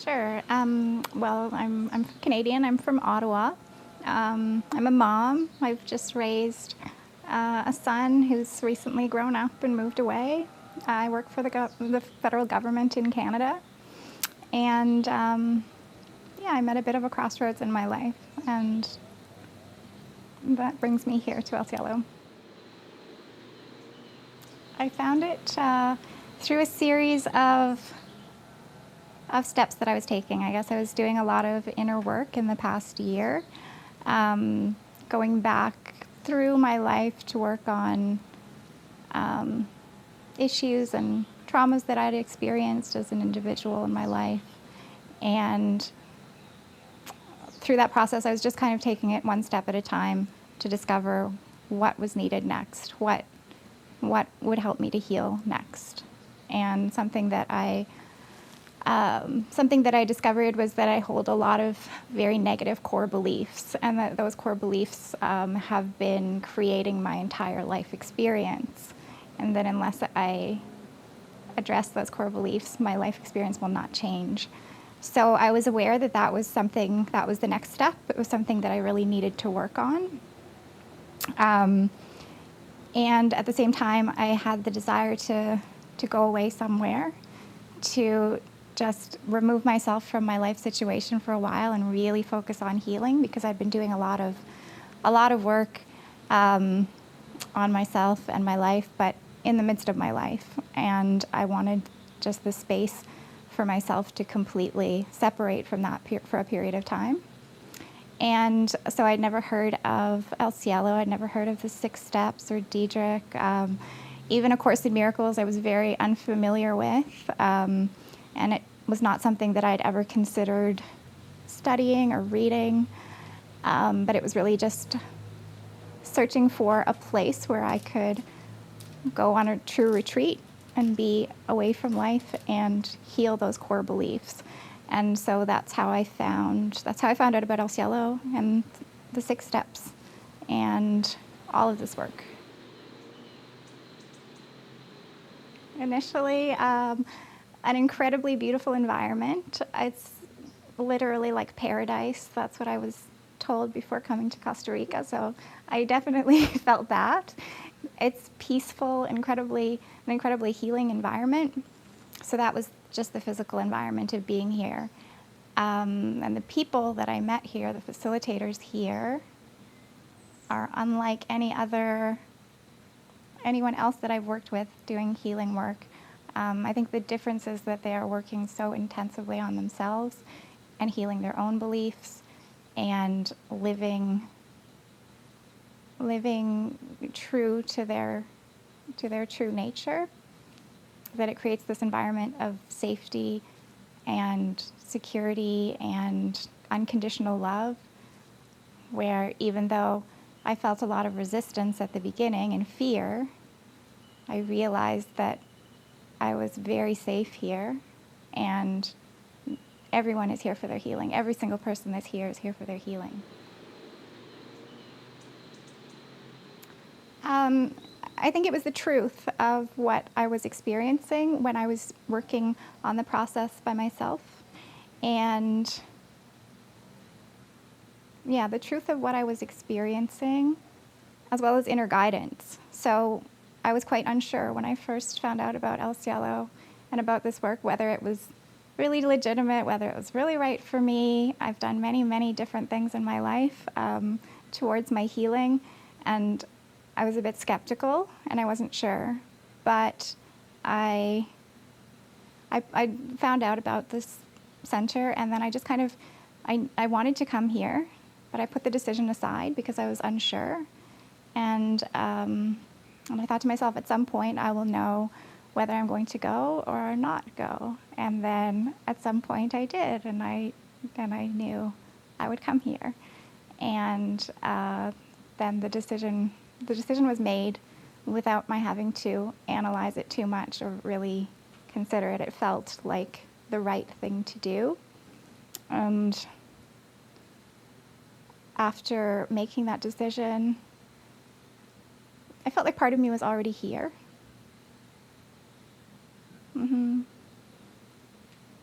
Sure. Well, I'm Canadian. I'm from Ottawa. I'm a mom. I've just raised a son who's recently grown up and moved away. I work for the federal government in Canada, and yeah, I'm at a bit of a crossroads in my life, and that brings me here to El Cielo. I found it through a series of steps that I was taking. I guess I was doing a lot of inner work in the past year, going back through my life to work on issues and traumas that I'd experienced as an individual in my life. And through that process, I was just kind of taking it one step at a time to discover what was needed next, what would help me to heal next. And something that I discovered was that I hold a lot of very negative core beliefs, and that those core beliefs have been creating my entire life experience. And that unless I address those core beliefs, my life experience will not change. So I was aware that that was something, that was the next step. It was something that I really needed to work on. And at the same time, I had the desire to go away somewhere, to just remove myself from my life situation for a while and really focus on healing, because I'd been doing a lot of work on myself and my life, but in the midst of my life. And I wanted just the space for myself to completely separate from that for a period of time. And so I'd never heard of El Cielo. I'd never heard of the 6 Steps or Diedrich. Even A Course in Miracles I was very unfamiliar with. And it was not something that I'd ever considered studying or reading. But it was really just searching for a place where I could go on a true retreat and be away from life and heal those core beliefs. And so that's how I found out about El Cielo and the 6 Steps and all of this work. Initially, an incredibly beautiful environment. It's literally like paradise. That's what I was told before coming to Costa Rica. So I definitely felt that. It's peaceful, an incredibly healing environment. So that was just the physical environment of being here. And the people that I met here, the facilitators here, are unlike anyone else that I've worked with doing healing work. I think the difference is that they are working so intensively on themselves and healing their own beliefs and living true to their true nature, that it creates this environment of safety and security and unconditional love, where even though I felt a lot of resistance at the beginning and fear, I realized that I was very safe here, and everyone is here for their healing. Every single person that's here is here for their healing. I think it was the truth of what I was experiencing when I was working on the process by myself. And yeah, the truth of what I was experiencing, as well as inner guidance. So I was quite unsure when I first found out about El Cielo and about this work, whether it was really legitimate, whether it was really right for me. I've done many, many different things in my life towards my healing, and I was a bit skeptical, and I wasn't sure. But I found out about this center, and then I just kind of, I wanted to come here, but I put the decision aside because I was unsure. And I thought to myself, at some point I will know whether I'm going to go or not go. And then at some point I did, and I knew I would come here. And then the decision was made without my having to analyze it too much or really consider it. It felt like the right thing to do. And after making that decision, I felt like part of me was already here.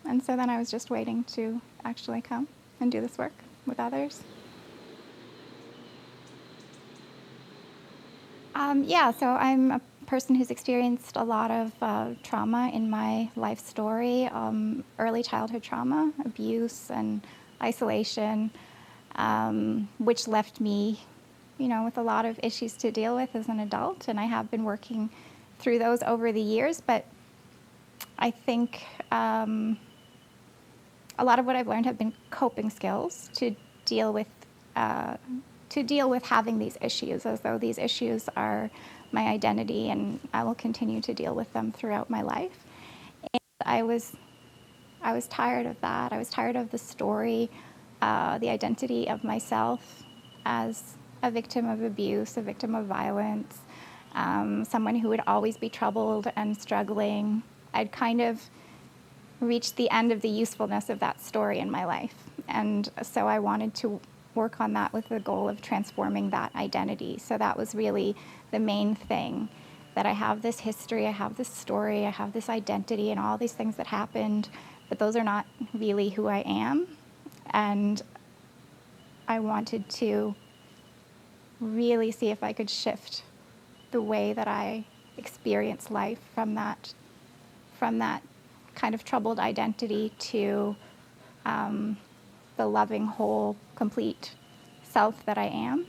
And And so then I was just waiting to actually come and do this work with others. So I'm a person who's experienced a lot of trauma in my life story, early childhood trauma, abuse and isolation, which left me, with a lot of issues to deal with as an adult. And I have been working through those over the years, but I think a lot of what I've learned have been coping skills to deal with having these issues, as though these issues are my identity, and I will continue to deal with them throughout my life. And I was tired of that. I was tired of the story, the identity of myself as a victim of abuse, a victim of violence, someone who would always be troubled and struggling. I'd kind of reached the end of the usefulness of that story in my life. And so I wanted to work on that with the goal of transforming that identity. So that was really the main thing, that I have this history, I have this story, I have this identity and all these things that happened, but those are not really who I am. And I wanted to really see if I could shift the way that I experience life from that kind of troubled identity to the loving, whole, complete self that I am.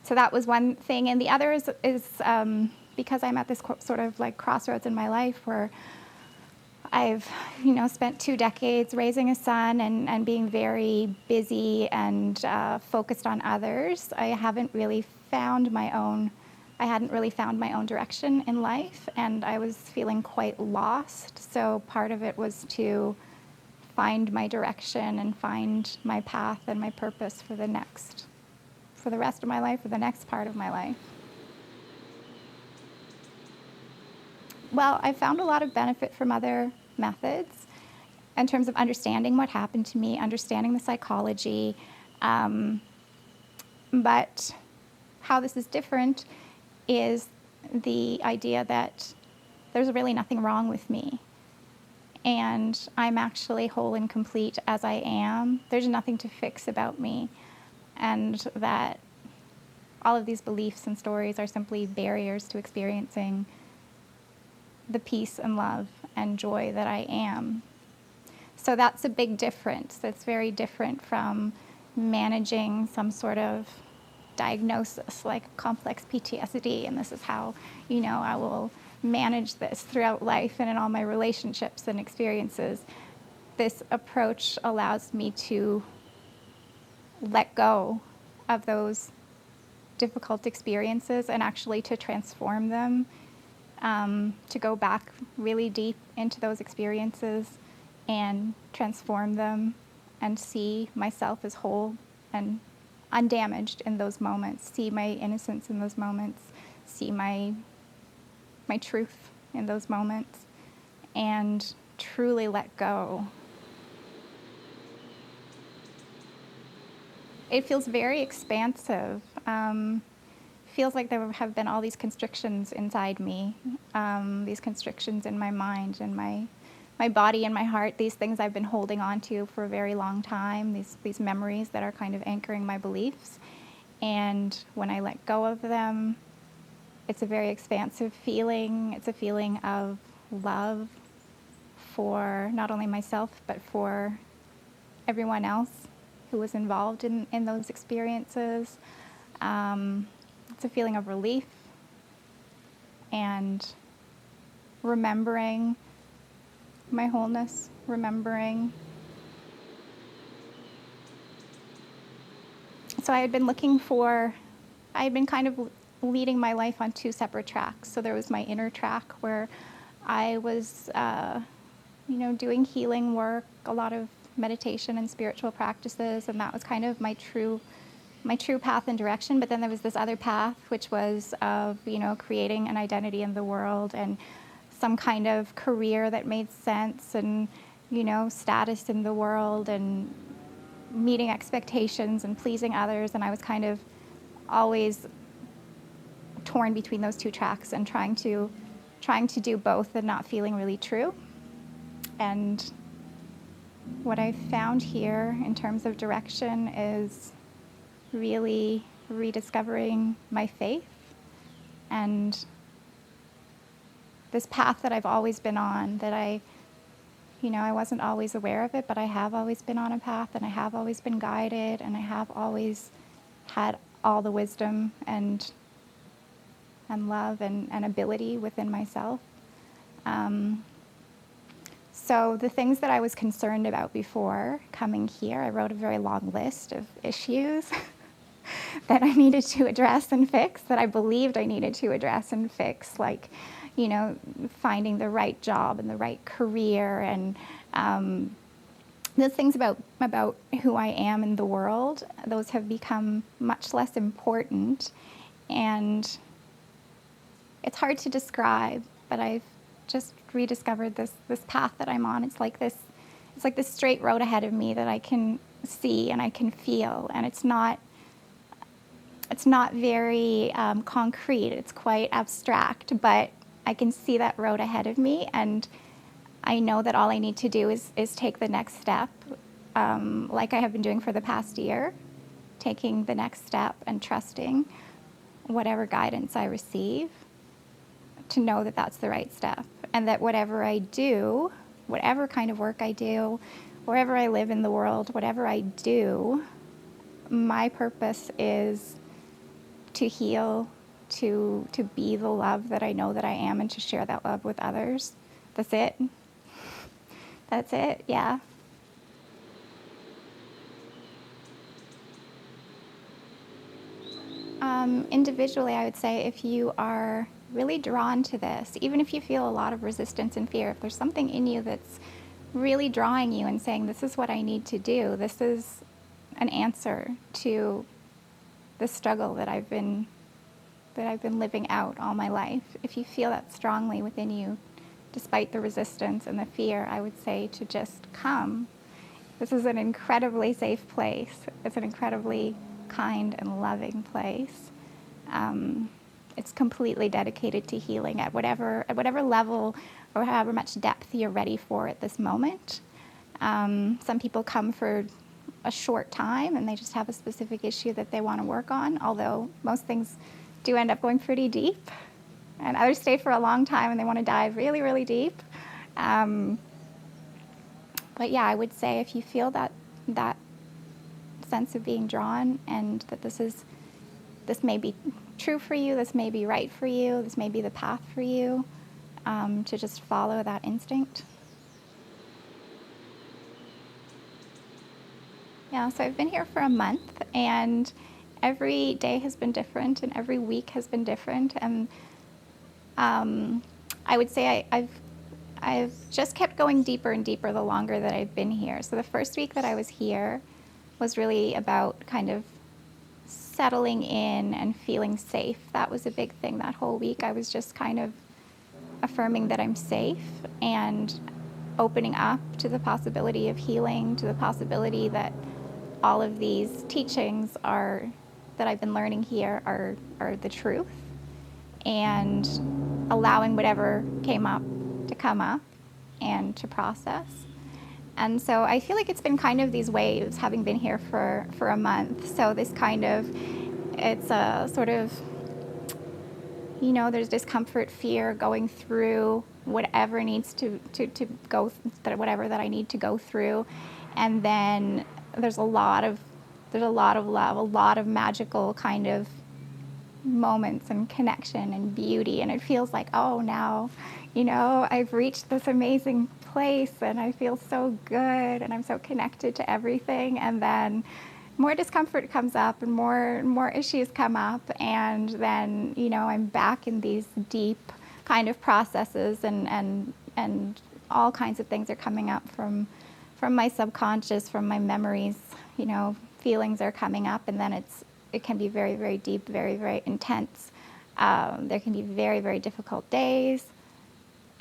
So that was one thing. And the other is because I'm at this sort of like crossroads in my life where I've, spent 2 decades raising a son and being very busy and focused on others. I hadn't really found my own direction in life, and I was feeling quite lost. So part of it was to find my direction and find my path and my purpose for the rest of my life, for the next part of my life. Well, I found a lot of benefit from other methods in terms of understanding what happened to me, understanding the psychology, but how this is different is the idea that there's really nothing wrong with me. And I'm actually whole and complete as I am. There's nothing to fix about me. And that all of these beliefs and stories are simply barriers to experiencing the peace and love and joy that I am. So that's a big difference. That's very different from managing some sort of diagnosis like complex PTSD, and this is how, I will manage this throughout life and in all my relationships and experiences. This approach allows me to let go of those difficult experiences and actually to transform them, to go back really deep into those experiences and transform them and see myself as whole and undamaged in those moments, see my innocence in those moments, see my truth in those moments, and truly let go. It feels very expansive. Feels like there have been all these constrictions inside me, these constrictions in my mind and my body and my heart, these things I've been holding on to for a very long time, these memories that are kind of anchoring my beliefs. And when I let go of them, it's a very expansive feeling. It's a feeling of love for not only myself, but for everyone else who was involved in those experiences. It's a feeling of relief and remembering my wholeness, remembering. So I had been kind of leading my life on 2 separate tracks. So there was my inner track where I was, doing healing work, a lot of meditation and spiritual practices, and that was kind of my true path and direction. But then there was this other path, which was of, creating an identity in the world and some kind of career that made sense and, status in the world and meeting expectations and pleasing others. And I was kind of always torn between those 2 tracks and trying to do both and not feeling really true. And what I've found here in terms of direction is really rediscovering my faith and this path that I've always been on, that I wasn't always aware of it, but I have always been on a path, and I have always been guided, and I have always had all the wisdom and love and ability within myself. So the things that I was concerned about before coming here, I wrote a very long list of issues that I needed to address and fix, that I believed I needed to address and fix, like, finding the right job and the right career, and those things about who I am in the world, those have become much less important, and it's hard to describe, but I've just rediscovered this path that I'm on. It's like this straight road ahead of me that I can see and I can feel, and it's not very concrete. It's quite abstract, but I can see that road ahead of me, and I know that all I need to do is take the next step, like I have been doing for the past year, taking the next step and trusting whatever guidance I receive, to know that that's the right step, and that whatever I do, whatever kind of work I do, wherever I live in the world, whatever I do, my purpose is to heal, to be the love that I know that I am, and to share that love with others. That's it. That's it, yeah. Individually, I would say if you are really drawn to this, even if you feel a lot of resistance and fear, if there's something in you that's really drawing you and saying, this is what I need to do, this is an answer to the struggle that I've been living out all my life. If you feel that strongly within you, despite the resistance and the fear, I would say to just come. This is an incredibly safe place. It's an incredibly kind and loving place. It's completely dedicated to healing at whatever level or however much depth you're ready for at this moment. Some people come for a short time and they just have a specific issue that they want to work on, although most things do end up going pretty deep. And others stay for a long time and they want to dive really, really deep. But yeah, I would say if you feel that sense of being drawn, and that this may be true for you, this may be right for you, this may be the path for you, to just follow that instinct. Yeah, so I've been here for a month, and every day has been different, and every week has been different, and I would say I've just kept going deeper and deeper the longer that I've been here. So the first week that I was here was really about kind of settling in and feeling safe. That was a big thing that whole week. I was just kind of affirming that I'm safe and opening up to the possibility of healing, to the possibility that all of these teachings that I've been learning here are the truth, and allowing whatever came up to come up and to process. And so I feel like it's been kind of these waves, having been here for a month. So this kind of, it's a sort of, there's discomfort, fear, going through whatever needs to go, whatever that I need to go through. And then there's a lot of love, a lot of magical kind of moments and connection and beauty. And it feels like, oh, now, I've reached this amazing place and I feel so good and I'm so connected to everything. And then more discomfort comes up and more issues come up. And then, I'm back in these deep kind of processes, and all kinds of things are coming up from my subconscious, from my memories, feelings are coming up, and then it can be very, very deep, very, very intense. There can be very, very difficult days.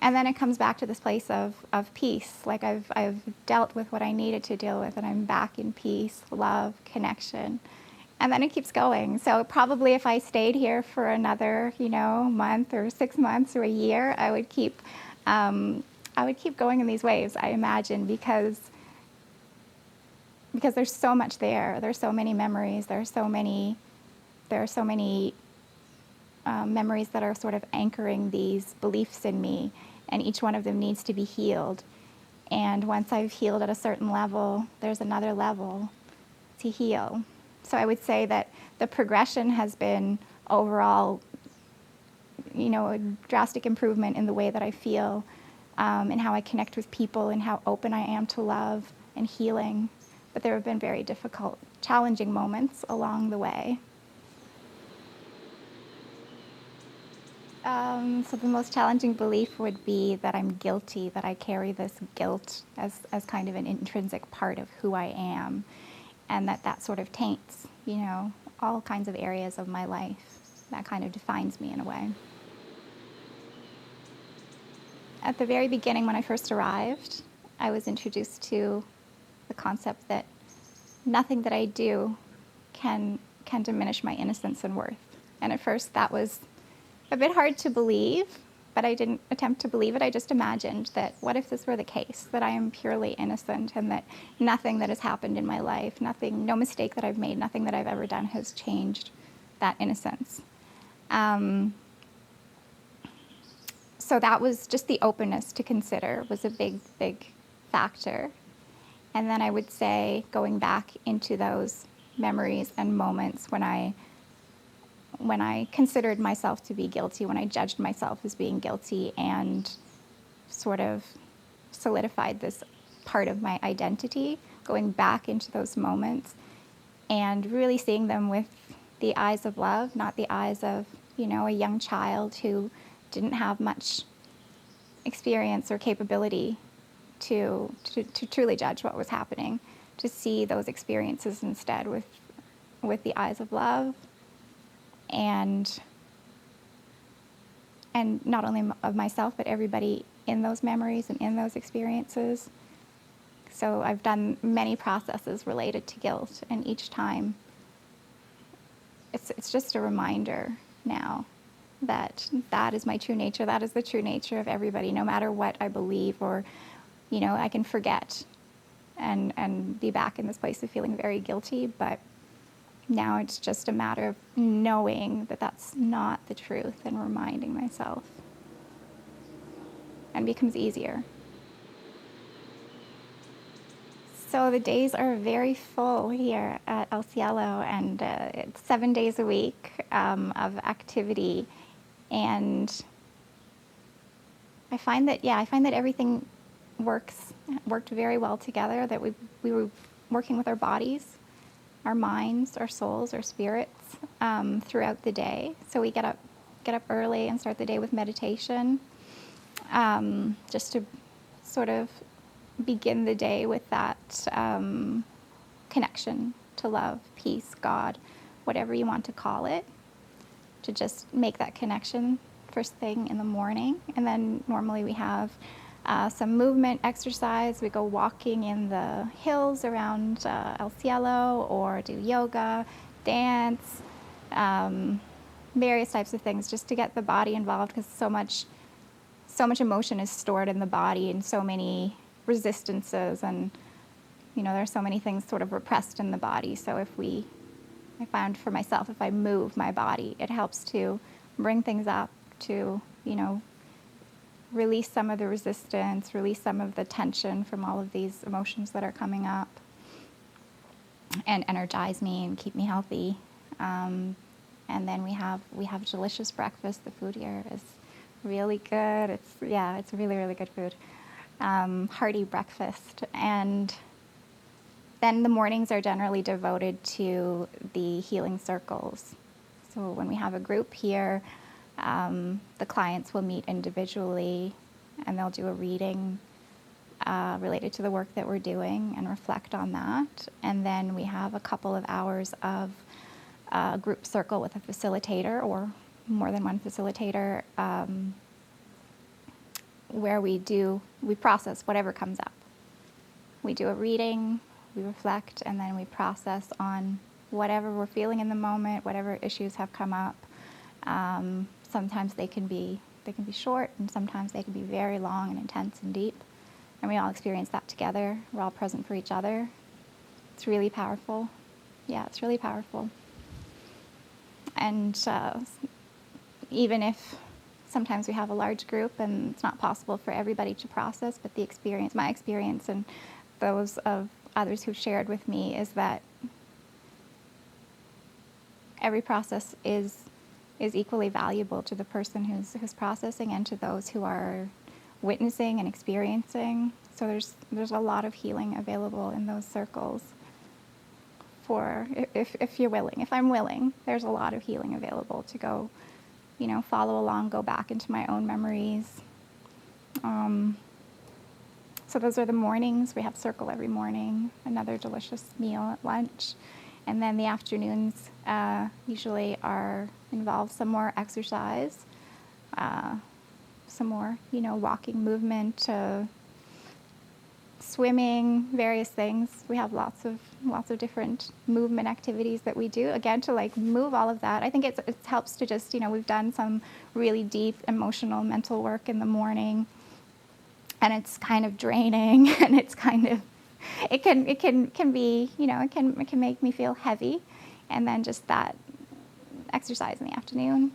And then it comes back to this place of peace. Like I've dealt with what I needed to deal with, and I'm back in peace, love, connection. And then it keeps going. So probably if I stayed here for another, month or 6 months or a year, I would keep going in these waves, I imagine, because because there's so much there. There's so many memories. There are so many memories that are sort of anchoring these beliefs in me, and each one of them needs to be healed. And once I've healed at a certain level, there's another level to heal. So I would say that the progression has been overall, a drastic improvement in the way that I feel, and how I connect with people, and how open I am to love and healing. But there have been very difficult, challenging moments along the way. So the most challenging belief would be that I'm guilty, that I carry this guilt as kind of an intrinsic part of who I am, and that sort of taints, all kinds of areas of my life. That kind of defines me in a way. At the very beginning, when I first arrived, I was introduced to the concept that nothing that I do can diminish my innocence and worth. And at first that was a bit hard to believe, but I didn't attempt to believe it. I just imagined that what if this were the case, that I am purely innocent, and that nothing that has happened in my life, no mistake that I've made, nothing that I've ever done has changed that innocence. So that was just the openness to consider was a big, big factor. And then I would say going back into those memories and moments when I considered myself to be guilty, when I judged myself as being guilty, and sort of solidified this part of my identity, going back into those moments and really seeing them with the eyes of love, not the eyes of, a young child who didn't have much experience or capability to truly judge what was happening, to see those experiences instead with the eyes of love, and not only of myself, but everybody in those memories and in those experiences. So I've done many processes related to guilt, and each time it's just a reminder now that is my true nature. That is the true nature of everybody, no matter what I believe, or, I can forget and be back in this place of feeling very guilty, but now it's just a matter of knowing that that's not the truth and reminding myself. And it becomes easier. So the days are very full here at El Cielo, and it's 7 days a week of activity. And I find that everything worked very well together, that we were working with our bodies, our minds, our souls, our spirits throughout the day. So we get up early and start the day with meditation, just to sort of begin the day with that connection to love, peace, God, whatever you want to call it, to just make that connection first thing in the morning. And then normally we have some movement exercise. We go walking in the hills around El Cielo, or do yoga, dance, various types of things, just to get the body involved, because so much emotion is stored in the body, and so many resistances, and there are so many things sort of repressed in the body. So I found for myself, if I move my body, it helps to bring things up, to release some of the resistance, release some of the tension from all of these emotions that are coming up, and energize me and keep me healthy. And then we have delicious breakfast. The food here is really good. It's really, really good food. Hearty breakfast. And then the mornings are generally devoted to the healing circles. So when we have a group here, the clients will meet individually, and they'll do a reading related to the work that we're doing and reflect on that. And then we have a couple of hours of a group circle with a facilitator, or more than one facilitator, where we process whatever comes up. We do a reading, we reflect, and then we process on whatever we're feeling in the moment, whatever issues have come up. Sometimes they can be short, and sometimes they can be very long and intense and deep. And we all experience that together. We're all present for each other. It's really powerful. Yeah, it's really powerful. And even if sometimes we have a large group and it's not possible for everybody to process, but the experience, my experience and those of others who've shared with me is that every process is equally valuable to the person who's processing and to those who are witnessing and experiencing. So there's a lot of healing available in those circles. For if you're willing, if I'm willing, there's a lot of healing available to go, follow along, go back into my own memories. So those are the mornings. We have circle every morning, another delicious meal at lunch. And then the afternoons usually involve some more exercise, some more, walking movement, swimming, various things. We have lots of different movement activities that we do, again, to move all of that. I think it helps to just, we've done some really deep emotional, mental work in the morning, and it's kind of draining, and it's kind of, it can be, it can make me feel heavy, and then just that exercise in the afternoon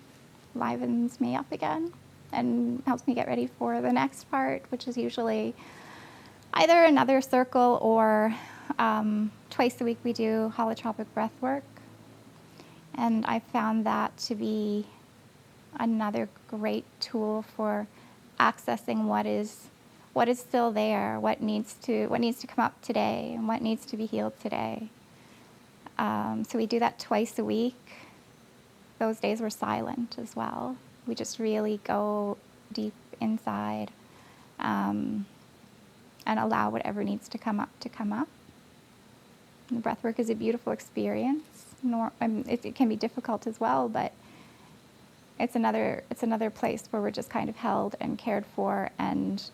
livens me up again and helps me get ready for the next part, which is usually either another circle or twice a week we do holotropic breath work. And I found that to be another great tool for accessing what is still there, what needs to come up today, and what needs to be healed today. So we do that twice a week. Those days we're silent as well. We just really go deep inside and allow whatever needs to come up to come up. And the breath work is a beautiful experience. It can be difficult as well, but it's another place where we're just kind of held and cared for, and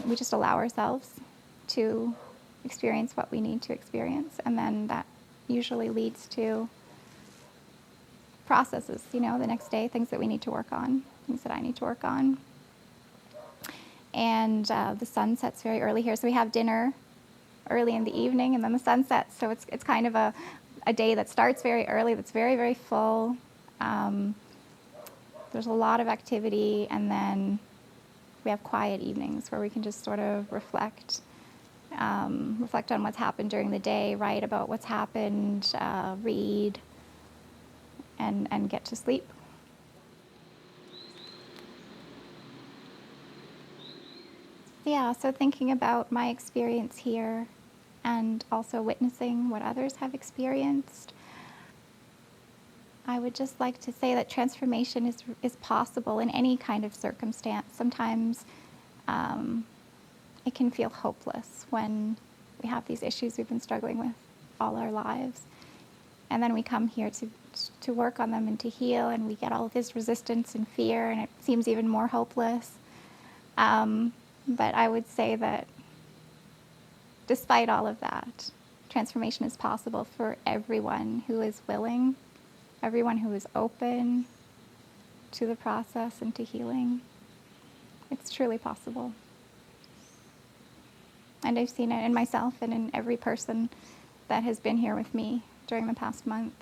we just allow ourselves to experience what we need to experience, and then that usually leads to processes, the next day, things that we need to work on, things that I need to work on. And the sun sets very early here, so we have dinner early in the evening, and then the sun sets, so it's kind of a day that starts very early, that's very, very full. There's a lot of activity, and then we have quiet evenings where we can just sort of reflect on what's happened during the day, write about what's happened, read, and get to sleep. Yeah, so thinking about my experience here and also witnessing what others have experienced, I would just like to say that transformation is possible in any kind of circumstance. Sometimes it can feel hopeless when we have these issues we've been struggling with all our lives. And then we come here to work on them and to heal, and we get all this resistance and fear, and it seems even more hopeless. But I would say that despite all of that, transformation is possible for everyone who is willing, everyone who is open to the process and to healing. It's truly possible. And I've seen it in myself and in every person that has been here with me during the past month.